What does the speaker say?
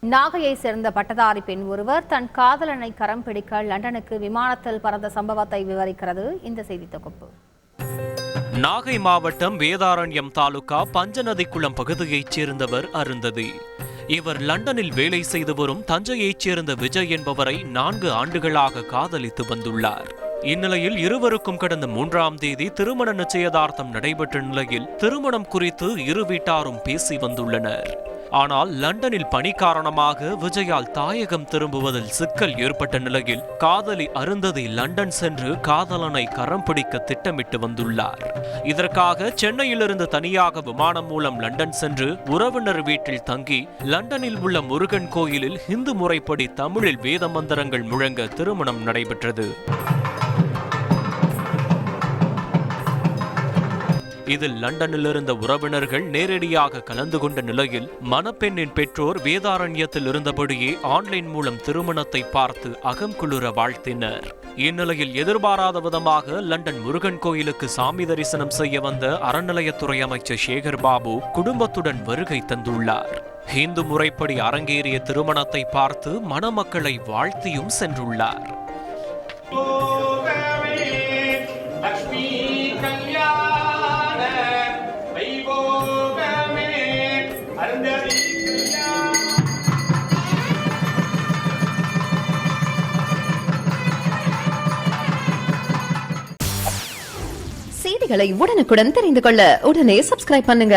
நாகையை சேர்ந்த பட்டதாரி பெண் ஒருவர் தன் காதலனை கரம் பிடிக்க லண்டனுக்கு விமானத்தில் பறந்த சம்பவத்தை விவரிக்கிறது இந்த செய்தி தொகுப்பு. நாகை மாவட்டம் வேதாரண்யம் தாலுகா பஞ்சநதிக்குளம் பகுதியைச் சேர்ந்தவர் அருந்ததி. இவர் லண்டனில் வேலை செய்து வரும் தஞ்சையைச் சேர்ந்த விஜய் என்பவரை 4 ஆண்டுகளாக காதலித்து வந்துள்ளார். இந்நிலையில் இருவருக்கும் கடந்த 3ஆம் தேதி திருமண நிச்சயதார்த்தம் நடைபெற்ற நிலையில் திருமணம் குறித்து இரு வீட்டாரும் பேசி வந்துள்ளனர். ஆனால் லண்டனில் பணி காரணமாக விஜயால் தாயகம் திரும்புவதில் சிக்கல் ஏற்பட்ட நிலையில் காதலி அருந்ததி லண்டன் சென்று காதலனை கரம் பிடிக்க திட்டமிட்டு வந்துள்ளார். இதற்காக சென்னையிலிருந்து தனியாக விமானம் மூலம் லண்டன் சென்று உறவினர் வீட்டில் தங்கி லண்டனில் உள்ள முருகன் கோயிலில் இந்து முறைப்படி தமிழில் வேத மந்திரங்கள் முழங்க திருமணம் நடைபெற்றது. இதில் லண்டனில் இருந்த உறவினர்கள் நேரடியாக கலந்து கொண்ட நிலையில் மணப்பெண்ணின் பெற்றோர் வேதாரண்யத்தில் இருந்தபடியே ஆன்லைன் மூலம் திருமணத்தை பார்த்து அகம் குளிர வாழ்த்தினர். இந்நிலையில் எதிர்பாராத விதமாக லண்டன் முருகன் கோயிலுக்கு சாமி தரிசனம் செய்ய வந்த அறநிலையத்துறை அமைச்சர் சேகர் பாபு குடும்பத்துடன் வருகை தந்துள்ளார். இந்து முறைப்படி அரங்கேறிய திருமணத்தை பார்த்து மணமக்களை வாழ்த்தியும் சென்றுள்ளார். செய்திகளை உடனுக்குடன் தெரிந்து கொள்ள உடனே சப்ஸ்கிரைப் பண்ணுங்க.